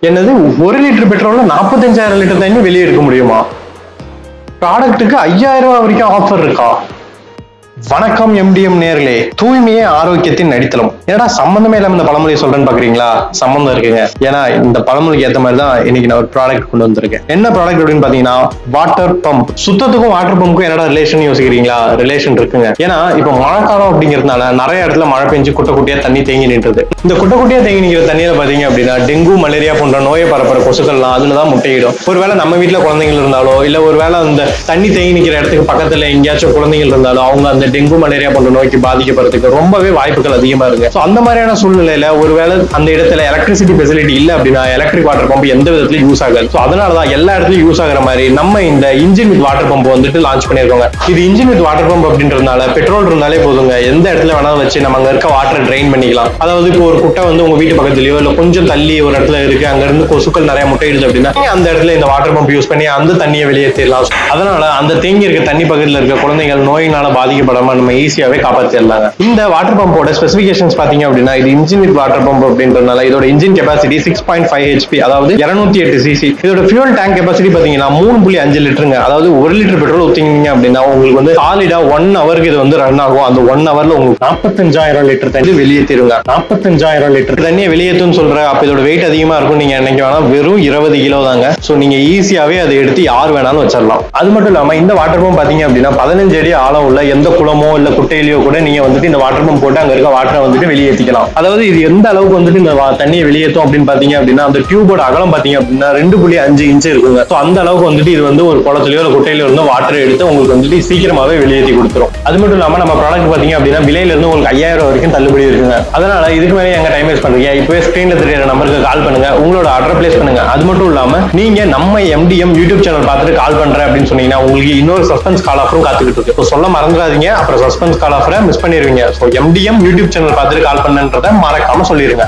என்னது 1 litre பெட்ரோல்ல 45,000 litre தண்ணி வெளியே எடுக்க முடியுமா? ப்ராடக்ட்டுக்கு 5,000 ரூபாய் வரைக்கும் ஆஃபர் இருக்கா? வணக்கம் எம்டிஎம் நேர்களே, தூய்மையே ஆரோக்கியத்தின் அடித்தளம். ஏன்னா சம்பந்தமே இல்லாம இந்த பழமொழியை சொல்றேன்னு பாக்குறீங்களா? சம்பந்தம் இருக்குங்க. ஏன்னா இந்த பழமொழிக்கு ஏற்ற மாதிரி தான் இன்னைக்கு நான் ஒரு ப்ராடக்ட் கொண்டு வந்திருக்கேன். என்ன ப்ராடக்ட் அப்படின்னு பாத்தீங்கன்னா வாட்டர் பம்ப். சுத்தத்துக்கும் வாட்டர் பம்புக்கும் என்னடா ரிலேஷன் யோசிக்கிறீங்களா? ரிலேஷன் இருக்குங்க. ஏன்னா இப்ப மழைக்காலம் அப்படிங்கிறதுனால நிறைய இடத்துல மழை பெஞ்சு குட்டை குட்டியா தண்ணி தேங்கி நின்றுது. இந்த குட்டை குட்டியா தேங்கி நிற்கிற தண்ணியில பாத்தீங்க அப்படின்னா டெங்கு, மலேரியா போன்ற நோயை பரப்புற கொசுக்கள்லாம் அதுலதான் முட்டையிடும். ஒருவேளை நம்ம வீட்டுல குழந்தைகள் இருந்தாலோ இல்ல ஒருவேளை அந்த தண்ணி தேங்கி நிற்கிற இடத்துக்கு பக்கத்துல எங்கேயாச்சும் குழந்தைகள் இருந்தாலோ அவங்க அந்த டெங்கு, மலேரியா போன்ற நோய்க்கு பாதிக்கப்படுறதுக்கு ரொம்பவே வாய்ப்புகள் அதிகமா இருக்கு. அந்த மாதிரியான சூழ்நிலையில ஒருவேளை அந்த இடத்துல எலக்ட்ரிசிட்டி ஃபெசிலிட்டி இல்ல அப்படின்னா எலக்ட்ரிக் வாட்டர் பம்ப் எந்த விதத்திலும் யூஸ் ஆகாது. அதனாலதான் எல்லா இடத்துலயும் யூஸ் ஆகிற மாதிரி நம்ம இந்த இன்ஜின் வித் வாட்டர் பம்ப் வந்துட்டு லான்ச் பண்ணிருக்கோங்க. இது இன்ஜின் வித் வாட்டர் பம்ப் அப்படின்றதுனால பெட்ரோல் இருந்தாலே போதுங்க, எந்த இடத்துல வேணாலும் வச்சு நம்ம அங்க இருக்க வாட்டர் ட்ரெயின் பண்ணிக்கலாம். அதாவது இப்போ ஒரு குட்டை வந்து உங்க வீட்டு பக்கத்துலயோ இல்ல கொஞ்சம் தள்ளி ஒரு இடத்துல இருக்கு, அங்க இருந்து கொசுக்கள் நிறைய முட்டையிடுது அப்படின்னா அந்த இடத்துல இந்த வாட்டர் பம்ப் யூஸ் பண்ணி அந்த தண்ணியை வெளியேற்றலாம். அதனால அந்த தேங்கி இருக்க தண்ணி பக்கத்துல இருக்க குழந்தைகள் நோயினால பாதிக்கப்படாம நம்ம ஈஸியாவே காப்பாற்றிடலாங்க. இந்த வாட்டர் பம்போட ஸ்பெசிபிகேஷன்ஸ் பாத்தீங்க அப்படின்னா இது இன்ஜின் வித் வாட்டர் பம்ப் அப்படின்றதுனால இதோட இன்ஜின் கெபாசிட்டி 6.5 HP, அதாவது 208 cc. இதோட ஃபியூல் டேங்க் கெபாசிட்டி பாத்தீங்கன்னா 3.5 லிட்டருங்க. அதாவது 1 லிட்டர் பெட்ரோல் ஊத்திங்க அப்படின்னா உங்களுக்கு வந்து சாலிடா 1 ஹவருக்கு இது வந்து ரன் ஆகும். அந்த 1 ஹவர்ல உங்களுக்கு 45,000 லிட்டர் தண்ணி வெளியேற்றிருங்க. 45,000 லிட்டர் தண்ணியை வெளியேற்றும் சொல்ற அப்ப இதோட வெயிட் அதிகமா இருக்கும். நீங்க என்னைக்கு வேணா வெறும் 20 கிலோ தாங்க. சோ நீங்க ஈஸியாவே அதை எடுத்து யார் வேணாலும் வச்சிடலாம். அது மட்டும் இல்லாம இந்த வாட்டர் பம்ப் பாத்தீங்க அப்படின்னா 15 அடி ஆழம் உள்ள எந்த குளமோ இல்ல குட்டையிலயோ கூட நீங்க வந்துட்டு இந்த வாட்டர் பம்ப் போட்டு அங்க இருக்க வாட்டரை வந்துட்டு வெளியேற்றிக்கலாம். அதாவது இது எந்த அளவுக்கு வந்துட்டு இந்த தண்ணியை வெளியேற்றும் அப்படின்னு பாத்தீங்க அப்படின்னா அந்த டியூபோட அகலம் பாத்தீங்க அப்படின்னா 2.5 இன்ச் இருக்குங்க. சோ அந்த அளவுக்கு வந்துட்டு இது வந்து ஒரு குளத்திலயோ ஒரு குட்டையிலயோ இருந்து வாட்டர் எடுத்து உங்களுக்கு வந்துட்டு சீக்கிரமாவே வெளியேற்றி கொடுத்துரும். அது மட்டும் இல்லாம நம்ம ப்ராடக்ட் பாத்தீங்க அப்படின்னா விலையில இருந்து உங்களுக்கு 5,000 வரைக்கும் தள்ளுபடி இருக்குங்க. அதனால இதுக்கு மேலே எங்க டைம் வேஸ்ட் பண்றீங்க? இப்பவே ஸ்கிரீன்ல தெரியுற நம்பருக்கு கால் பண்ணுங்க, உங்களோட ஆர்டர் பிளேஸ் பண்ணுங்க. அது மட்டும் இல்லாம நீங்க நம்ம எம்டிஎம் யூடியூப் சேனல் பார்த்துட்டு கால் பண்றேன் அப்படின்னு சொன்னீங்கன்னா உங்களுக்கு இன்னொரு சஸ்பென்ஸ் கால் ஆஃபரும் காத்துக்கிட்டு இருக்கு. சொல்ல மறந்துடாதீங்க, அப்புறம் சஸ்பென்ஸ் கால் ஆஃபரை மிஸ் பண்ணிடுவீங்க. எம்டிஎம் யூடியூப் சேனல் பார்த்துட்டு கால் பண்ணுன்றதை மறக்காம சொல்லிருங்க.